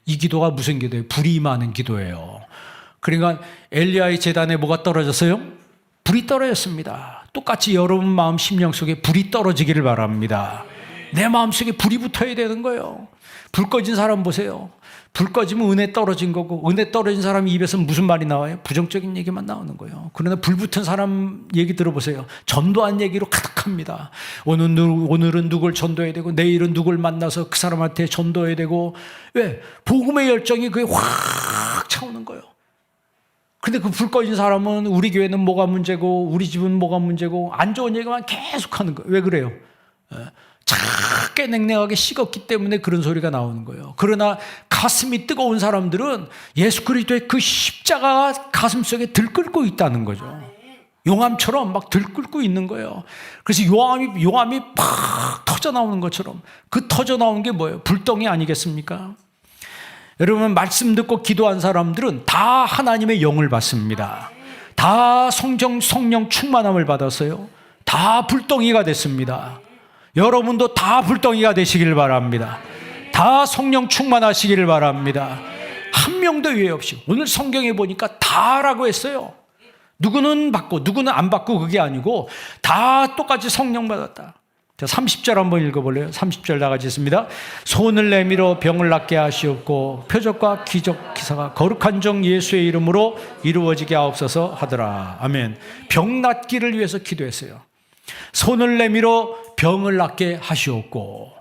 이 기도가 무슨 기도예요? 불이 임하는 기도예요. 그러니까 엘리야의 제단에 뭐가 떨어졌어요? 불이 떨어졌습니다. 똑같이 여러분 마음 심령 속에 불이 떨어지기를 바랍니다. 내 마음속에 불이 붙어야 되는 거예요. 불 꺼진 사람 보세요. 불 꺼지면 은혜 떨어진 거고 은혜 떨어진 사람 입에서 무슨 말이 나와요? 부정적인 얘기만 나오는 거예요. 그러나 불 붙은 사람 얘기 들어보세요. 전도한 얘기로 가득합니다. 오늘은 누굴 전도해야 되고 내일은 누굴 만나서 그 사람한테 전도해야 되고 왜? 복음의 열정이 그게 확 차오는 거예요. 근데 그 불 꺼진 사람은 우리 교회는 뭐가 문제고 우리 집은 뭐가 문제고 안 좋은 얘기만 계속하는 거예요. 왜 그래요? 작게 냉랭하게 식었기 때문에 그런 소리가 나오는 거예요. 그러나 가슴이 뜨거운 사람들은 예수 그리스도의 그 십자가가 가슴속에 들끓고 있다는 거죠. 용암처럼 막 들끓고 있는 거예요. 그래서 용암이 팍 터져 나오는 것처럼 그 터져 나오는 게 뭐예요? 불덩이 아니겠습니까? 여러분 말씀 듣고 기도한 사람들은 다 하나님의 영을 받습니다. 다 성령 충만함을 받았어요. 다 불덩이가 됐습니다. 여러분도 다 불덩이가 되시길 바랍니다. 다 성령 충만하시기를 바랍니다. 한 명도 예외 없이 오늘 성경에 보니까 다라고 했어요. 누구는 받고 누구는 안 받고 그게 아니고 다 똑같이 성령 받았다. 자, 30절 한번 읽어볼래요? 30절 다 같이 있습니다. 손을 내밀어 병을 낫게 하시옵고 표적과 기적 기사가 거룩한 종 예수의 이름으로 이루어지게 하옵소서 하더라. 아멘. 병 낫기를 위해서 기도했어요. 손을 내밀어 병을 낫게 하시옵고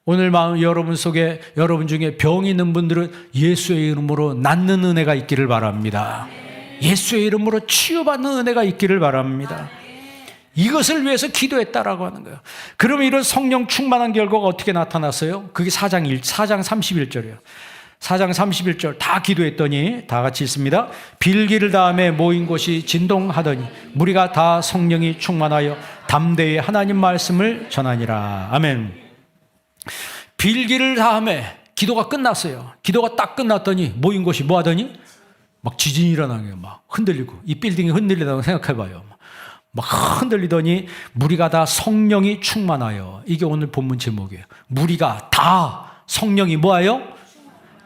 오늘 마음 여러분 속에, 여러분 중에 병이 있는 분들은 예수의 이름으로 낫는 은혜가 있기를 바랍니다. 예수의 이름으로 치유받는 은혜가 있기를 바랍니다. 이것을 위해서 기도했다라고 하는 거예요. 그러면 이런 성령 충만한 결과가 어떻게 나타났어요? 그게 4장 31절이에요. 4장 31절 다 기도했더니 다 같이 있습니다. 빌기를 다음에 모인 곳이 진동하더니 무리가 다 성령이 충만하여 담대히 하나님 말씀을 전하니라. 아멘. 빌기를 다음에 기도가 끝났어요. 기도가 딱 끝났더니 모인 곳이 뭐 하더니 막 지진이 일어나는 거예요. 막 흔들리고, 이 빌딩이 흔들리다고 생각해봐요. 막 흔들리더니 무리가 다 성령이 충만하여. 이게 오늘 본문 제목이에요. 무리가 다 성령이 뭐하여?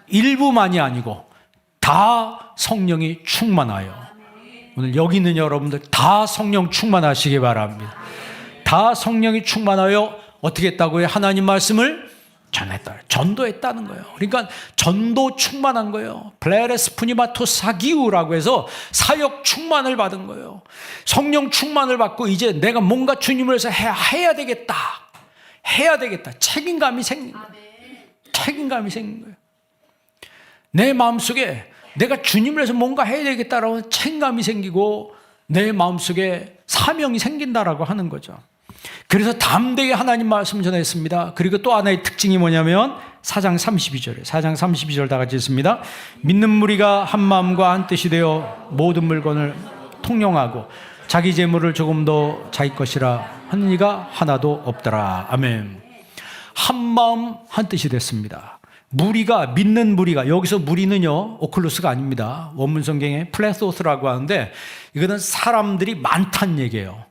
일부만이 아니고 다 성령이 충만하여. 오늘 여기 있는 여러분들 다 성령 충만하시기 바랍니다. 다 성령이 충만하여 어떻게 했다고요? 하나님 말씀을 전했다. 전도했다는 거예요. 그러니까 전도 충만한 거예요. 플레레스 푸니마토 사기우라고 해서 사역 충만을 받은 거예요. 성령 충만을 받고 이제 내가 뭔가 주님을 위해서 해야 되겠다. 해야 되겠다. 책임감이 생긴 거예요. 책임감이 생긴 거예요. 내 마음속에 내가 주님을 위해서 뭔가 해야 되겠다라고 책임감이 생기고 내 마음속에 사명이 생긴다라고 하는 거죠. 그래서 담대히 하나님 말씀을 전했습니다. 그리고 또 하나의 특징이 뭐냐면 4장 32절이에요. 4장 32절 다 같이 있습니다. 믿는 무리가 한 마음과 한 뜻이 되어 모든 물건을 통용하고 자기 재물을 조금 더 자기 것이라 하는 이가 하나도 없더라. 아멘. 한 마음 한 뜻이 됐습니다. 무리가, 믿는 무리가, 여기서 무리는요 오클루스가 아닙니다. 원문 성경에 플레소스라고 하는데 이거는 사람들이 많다는 얘기예요.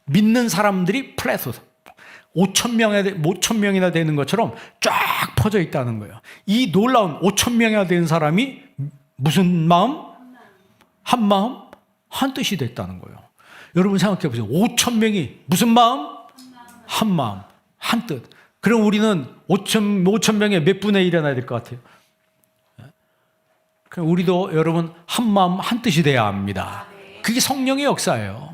믿는 사람들이 플레소스, 5,000명이나 되는 것처럼 쫙 퍼져 있다는 거예요. 이 놀라운 5,000명이나 되는 사람이 무슨 마음? 한 마음, 한 뜻이 됐다는 거예요. 여러분 생각해 보세요. 5,000명이 무슨 마음? 한 마음, 한 뜻. 그럼 우리는 5,000명의 몇 분의 1이나 될 것 같아요? 그럼 우리도 여러분 한 마음, 한 뜻이 돼야 합니다. 그게 성령의 역사예요.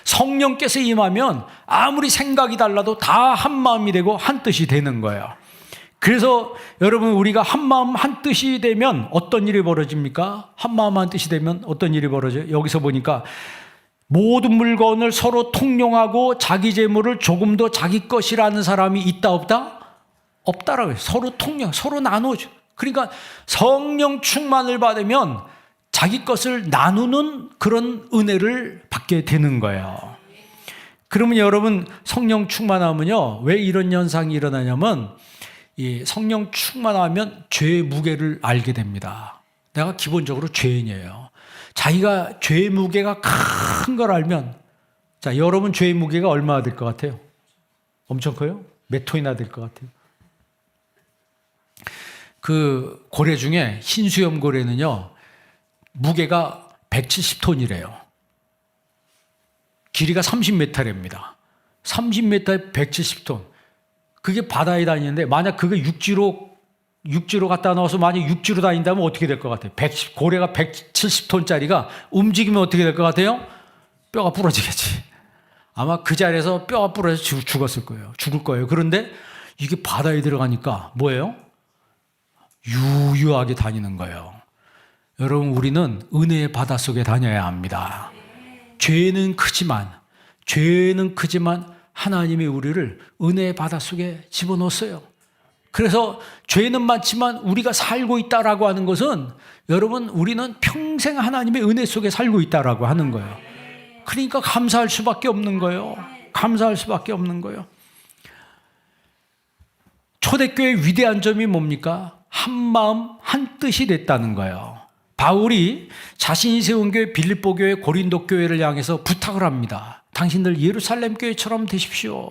성령께서 임하면 아무리 생각이 달라도 다 한 마음이 되고 한 뜻이 되는 거예요. 그래서 여러분 우리가 한 마음 한 뜻이 되면 어떤 일이 벌어집니까? 한 마음 한 뜻이 되면 어떤 일이 벌어져요? 여기서 보니까 모든 물건을 서로 통용하고 자기 재물을 조금 더 자기 것이라는 사람이 있다 없다? 없다라고 해요. 서로 통용, 서로 나누죠. 그러니까 성령 충만을 받으면 자기 것을 나누는 그런 은혜를 받게 되는 거예요. 그러면 여러분 성령 충만하면요 왜 이런 현상이 일어나냐면 이 성령 충만하면 죄의 무게를 알게 됩니다. 내가 기본적으로 죄인이에요. 자기가 죄의 무게가 큰 걸 알면, 자 여러분 죄의 무게가 얼마나 될 것 같아요? 엄청 커요? 몇 톤이나 될 것 같아요? 그 고래 중에 흰수염 고래는요 무게가 170톤이래요. 길이가 30m랍니다. 30m에 170톤. 그게 바다에 다니는데 만약 그게 육지로 갖다 넣어서 만약 육지로 다닌다면 어떻게 될 것 같아요? 고래가 170톤짜리가 움직이면 어떻게 될 것 같아요? 뼈가 부러지겠지. 아마 그 자리에서 뼈가 부러져 죽을 거예요. 그런데 이게 바다에 들어가니까 뭐예요? 유유하게 다니는 거예요. 여러분 우리는 은혜의 바다 속에 다녀야 합니다. 죄는 크지만 하나님이 우리를 은혜의 바다 속에 집어넣었어요. 그래서 죄는 많지만 우리가 살고 있다라고 하는 것은 여러분 우리는 평생 하나님의 은혜 속에 살고 있다라고 하는 거예요. 그러니까 감사할 수밖에 없는 거예요. 감사할 수밖에 없는 거예요. 초대교회의 위대한 점이 뭡니까? 한 마음 한 뜻이 됐다는 거예요. 바울이 자신이 세운 교회 빌립보 교회 고린도 교회를 향해서 부탁을 합니다. 당신들 예루살렘 교회처럼 되십시오.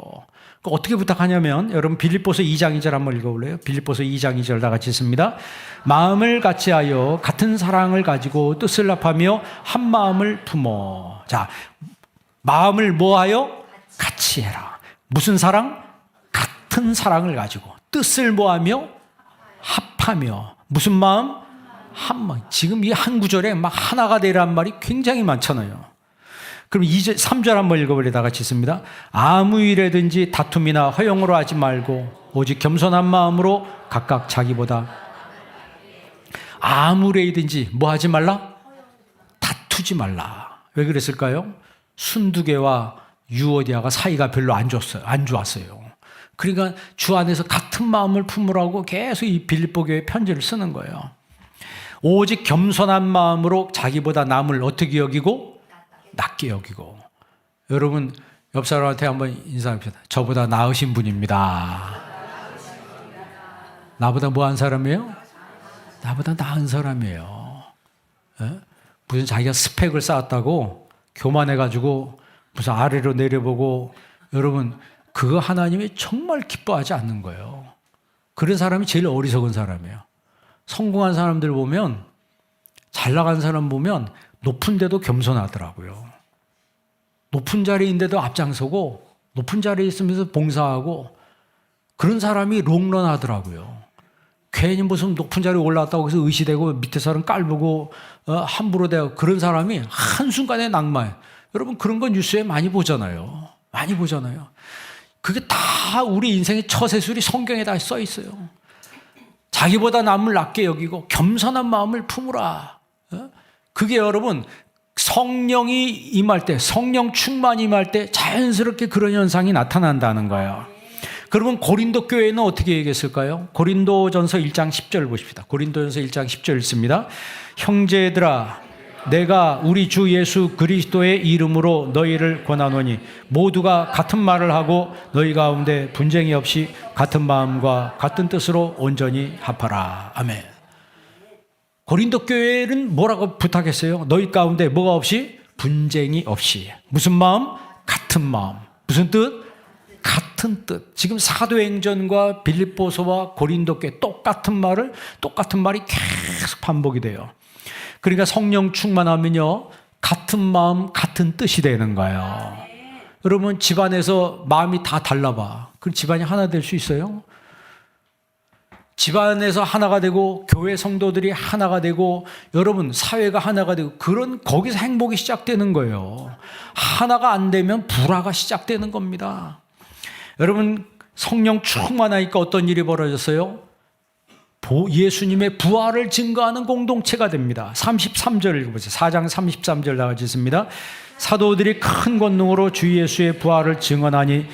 어떻게 부탁하냐면 여러분 빌립보서 2장 2절 한번 읽어볼래요? 빌립보서 2장 2절 다 같이 있습니다. 마음을 같이하여 같은 사랑을 가지고 뜻을 합하며 한 마음을 품어. 자, 마음을 뭐하여? 같이 해라. 무슨 사랑? 같은 사랑을 가지고 뜻을 뭐하며? 합하며. 무슨 마음? 한 마음. 지금 이 한 구절에 막 하나가 되란 말이 굉장히 많잖아요. 그럼 3절 한번 읽어볼래? 다 같이 있습니다. 아무 일에든지 다툼이나 허용으로 하지 말고 오직 겸손한 마음으로 각각 자기보다 아무 일에든지 뭐 하지 말라? 다투지 말라. 왜 그랬을까요? 순두개와 유오디아가 사이가 별로 안 좋았어요. 그러니까 주 안에서 같은 마음을 품으라고 계속 이 빌립보 교회 편지를 쓰는 거예요. 오직 겸손한 마음으로 자기보다 남을 어떻게 여기고? 낮게 여기고. 여러분 옆 사람한테 한번 인사합시다. 저보다 나으신 분입니다. 나보다 뭐한 사람이에요? 나보다 나은 사람이에요. 에? 무슨 자기가 스펙을 쌓았다고 교만해가지고 무슨 아래로 내려보고, 여러분 그거 하나님이 정말 기뻐하지 않는 거예요. 그런 사람이 제일 어리석은 사람이에요. 성공한 사람들 보면, 잘 나간 사람 보면 높은 데도 겸손하더라고요. 높은 자리인데도 앞장서고 높은 자리에 있으면서 봉사하고, 그런 사람이 롱런 하더라고요. 괜히 무슨 높은 자리에 올라왔다고 해서 의시되고 밑에 사람 깔보고 함부로 대하고, 그런 사람이 한순간에 낙마해. 여러분 그런 건 뉴스에 많이 보잖아요. 많이 보잖아요. 그게 다 우리 인생의 처세술이 성경에 다 써 있어요. 자기보다 남을 낮게 여기고 겸손한 마음을 품으라. 그게 여러분 성령이 임할 때, 성령 충만이 임할 때 자연스럽게 그런 현상이 나타난다는 거예요. 그러면 고린도 교회는 어떻게 얘기했을까요? 고린도전서 1장 10절 보십시다. 고린도전서 1장 10절 읽습니다. 형제들아, 내가 우리 주 예수 그리스도의 이름으로 너희를 권하노니 모두가 같은 말을 하고 너희 가운데 분쟁이 없이 같은 마음과 같은 뜻으로 온전히 합하라. 아멘. 고린도 교회는 뭐라고 부탁했어요? 너희 가운데 뭐가 없이? 분쟁이 없이. 무슨 마음? 같은 마음. 무슨 뜻? 같은 뜻. 지금 사도행전과 빌립보서와 고린도 교회 똑같은 말이 계속 반복이 돼요. 그러니까 성령 충만하면요, 같은 마음, 같은 뜻이 되는 거예요. 여러분 집안에서 마음이 다 달라봐. 그럼 집안이 하나 될 수 있어요? 집안에서 하나가 되고 교회 성도들이 하나가 되고 여러분 사회가 하나가 되고, 그런 거기서 행복이 시작되는 거예요. 하나가 안 되면 불화가 시작되는 겁니다. 여러분 성령 충만하니까 어떤 일이 벌어졌어요? 예수님의 부활을 증거하는 공동체가 됩니다. 33절 읽어보세요. 4장 33절 나가지 있습니다. 사도들이 큰 권능으로 주 예수의 부활을 증언하니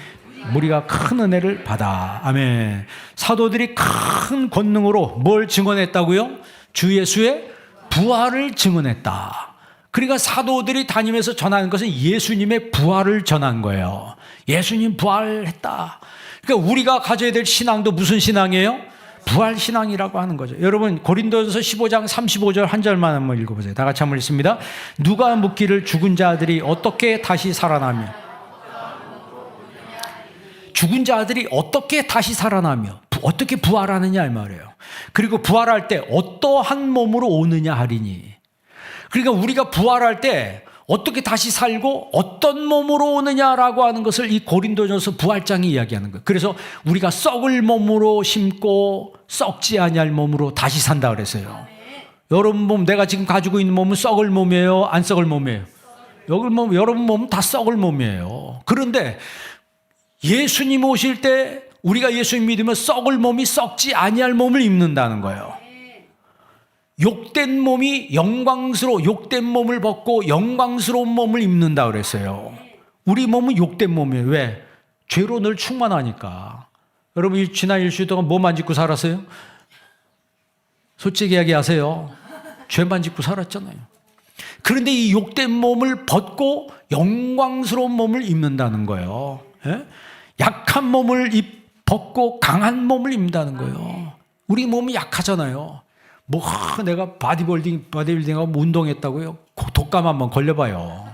무리가 큰 은혜를 받아. 아멘. 사도들이 큰 권능으로 뭘 증언했다고요? 주 예수의 부활을 증언했다. 그러니까 사도들이 다니면서 전하는 것은 예수님의 부활을 전한 거예요. 예수님 부활했다. 그러니까 우리가 가져야 될 신앙도 무슨 신앙이에요? 부활신앙이라고 하는 거죠. 여러분 고린도전서 15장 35절 한 절만 한번 읽어보세요. 다 같이 한번 읽습니다. 누가 묻기를 죽은 자들이 어떻게 다시 살아나며, 죽은 자들이 어떻게 다시 살아나며 어떻게 부활하느냐 이 말이에요. 그리고 부활할 때 어떠한 몸으로 오느냐 하리니. 그러니까 우리가 부활할 때 어떻게 다시 살고 어떤 몸으로 오느냐라고 하는 것을 이 고린도전서 부활장이 이야기하는 거예요. 그래서 우리가 썩을 몸으로 심고 썩지 아니할 몸으로 다시 산다 그랬어요. 여러분 몸, 내가 지금 가지고 있는 몸은 썩을 몸이에요? 안 썩을 몸이에요? 여러분 몸은 다 썩을 몸이에요. 그런데 예수님 오실 때 우리가 예수님 믿으면 썩을 몸이 썩지 아니할 몸을 입는다는 거예요. 욕된 몸이 욕된 몸을 벗고 영광스러운 몸을 입는다 그랬어요. 우리 몸은 욕된 몸이에요. 왜? 죄로 늘 충만하니까. 여러분 지난 일주일 동안 뭐만 짓고 살았어요? 솔직히 이야기하세요. 죄만 짓고 살았잖아요. 그런데 이 욕된 몸을 벗고 영광스러운 몸을 입는다는 거예요. 예? 약한 몸을 벗고 강한 몸을 입는다는 거예요. 우리 몸이 약하잖아요. 내가 바디빌딩하고 운동했다고요? 독감 한번 걸려봐요.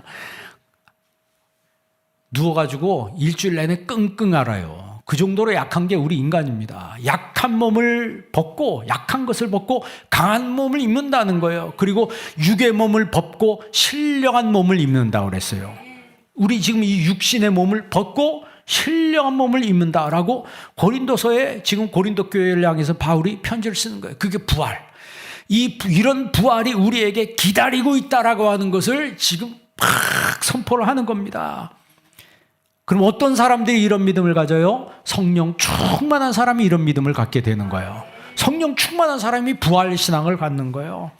누워가지고 일주일 내내 끙끙 앓아요. 그 정도로 약한 게 우리 인간입니다. 약한 몸을 벗고, 약한 것을 벗고 강한 몸을 입는다는 거예요. 그리고 육의 몸을 벗고 신령한 몸을 입는다고 그랬어요. 우리 지금 이 육신의 몸을 벗고 신령한 몸을 입는다라고 고린도서에 지금 고린도 교회를 향해서 바울이 편지를 쓰는 거예요. 그게 부활. 이런 부활이 우리에게 기다리고 있다라고 하는 것을 지금 탁 선포를 하는 겁니다. 그럼 어떤 사람들이 이런 믿음을 가져요? 성령 충만한 사람이 이런 믿음을 갖게 되는 거예요. 성령 충만한 사람이 부활 신앙을 갖는 거예요.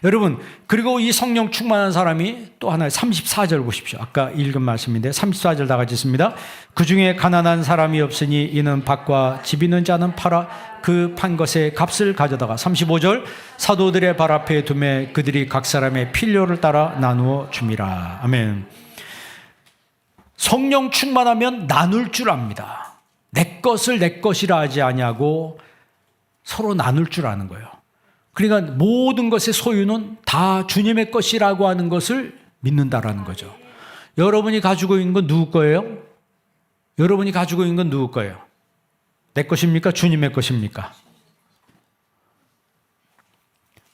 여러분, 그리고 이 성령 충만한 사람이 또 하나 34절 보십시오. 아까 읽은 말씀인데 34절 다 같이 있습니다. 그 중에 가난한 사람이 없으니 이는 밭과 집 있는 자는 팔아 그 판 것의 값을 가져다가 35절 사도들의 발 앞에 두매 그들이 각 사람의 필요를 따라 나누어 줌이라. 아멘. 성령 충만하면 나눌 줄 압니다. 내 것을 내 것이라 하지 아니하고 서로 나눌 줄 아는 거예요. 그러니까 모든 것의 소유는 다 주님의 것이라고 하는 것을 믿는다라는 거죠. 여러분이 가지고 있는 건 누구 거예요? 여러분이 가지고 있는 건 누구 거예요? 내 것입니까? 주님의 것입니까?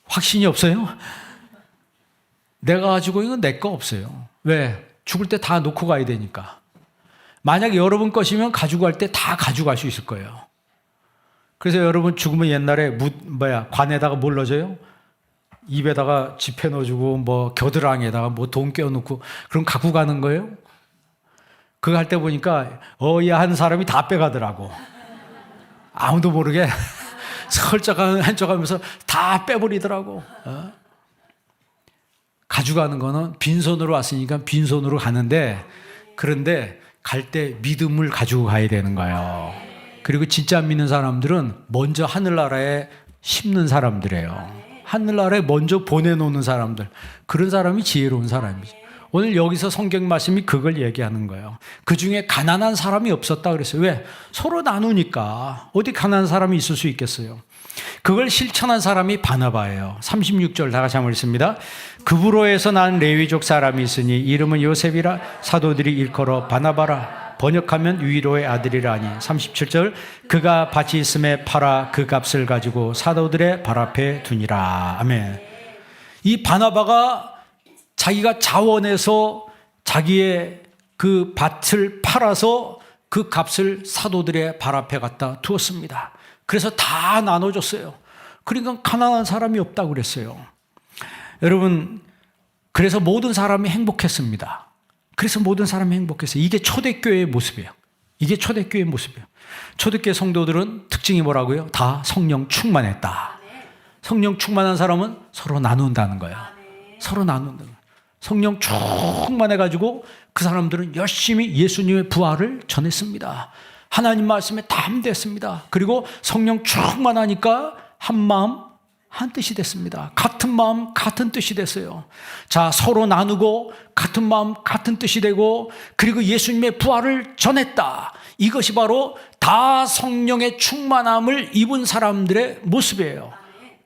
확신이 없어요? 내가 가지고 있는 건 내 거 없어요. 왜? 죽을 때 다 놓고 가야 되니까. 만약에 여러분 것이면 가지고 갈 때 다 가져갈 수 있을 거예요. 그래서 여러분 죽으면 옛날에 관에다가 뭘 넣어줘요? 입에다가 지폐 넣어주고 뭐 겨드랑이에다가 뭐 돈 껴놓고 그럼 갖고 가는 거예요? 그거 할 때 보니까 한 사람이 다 빼가더라고. 아무도 모르게 슬쩍 한척하면서 다 빼버리더라고. 가져가는 거는 빈손으로 왔으니까 빈손으로 가는데, 그런데 갈 때 믿음을 가지고 가야 되는 거예요. 그리고 진짜 믿는 사람들은 먼저 하늘나라에 심는 사람들이에요. 하늘나라에 먼저 보내놓는 사람들. 그런 사람이 지혜로운 사람이죠. 오늘 여기서 성경 말씀이 그걸 얘기하는 거예요. 그 중에 가난한 사람이 없었다 그랬어요. 왜? 서로 나누니까. 어디 가난한 사람이 있을 수 있겠어요. 그걸 실천한 사람이 바나바예요. 36절 다 같이 한번 읽습니다. 그브로에서 난 레위족 사람이 있으니 이름은 요셉이라 사도들이 일컬어 바나바라. 번역하면 위로의 아들이라 하니. 37절 그가 밭이 있음에 팔아 그 값을 가지고 사도들의 발 앞에 두니라. 아멘. 이 바나바가 자기가 자원해서 자기의 그 밭을 팔아서 그 값을 사도들의 발 앞에 갖다 두었습니다. 그래서 다 나눠줬어요. 그러니까 가난한 사람이 없다고 그랬어요. 여러분, 그래서 모든 사람이 행복했습니다. 그래서 모든 사람이 행복했어요. 이게 초대교회의 모습이에요. 이게 초대교회의 모습이에요. 초대교회 성도들은 특징이 뭐라고요? 다 성령 충만했다. 성령 충만한 사람은 서로 나눈다는 거예요. 서로 나눈다는 거예요. 성령 충만해가지고 그 사람들은 열심히 예수님의 부활을 전했습니다. 하나님 말씀에 담대했습니다. 그리고 성령 충만하니까 한 마음 한 뜻이 됐습니다. 같은 마음 같은 뜻이 됐어요. 자, 서로 나누고 같은 마음 같은 뜻이 되고 그리고 예수님의 부활을 전했다. 이것이 바로 다 성령의 충만함을 입은 사람들의 모습이에요.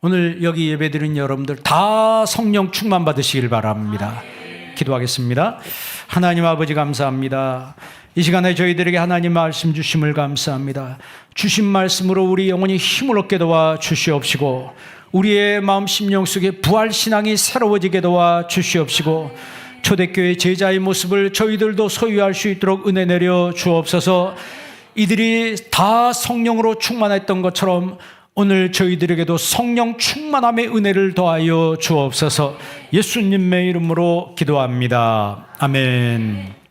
오늘 여기 예배드린 여러분들 다 성령 충만 받으시길 바랍니다. 기도하겠습니다. 하나님 아버지 감사합니다. 이 시간에 저희들에게 하나님 말씀 주심을 감사합니다. 주신 말씀으로 우리 영혼이 힘을 얻게 도와 주시옵시고 우리의 마음 심령 속에 부활 신앙이 새로워지게 도와 주시옵시고 초대교회 제자의 모습을 저희들도 소유할 수 있도록 은혜 내려 주옵소서. 이들이 다 성령으로 충만했던 것처럼 오늘 저희들에게도 성령 충만함의 은혜를 더하여 주옵소서. 예수님의 이름으로 기도합니다. 아멘.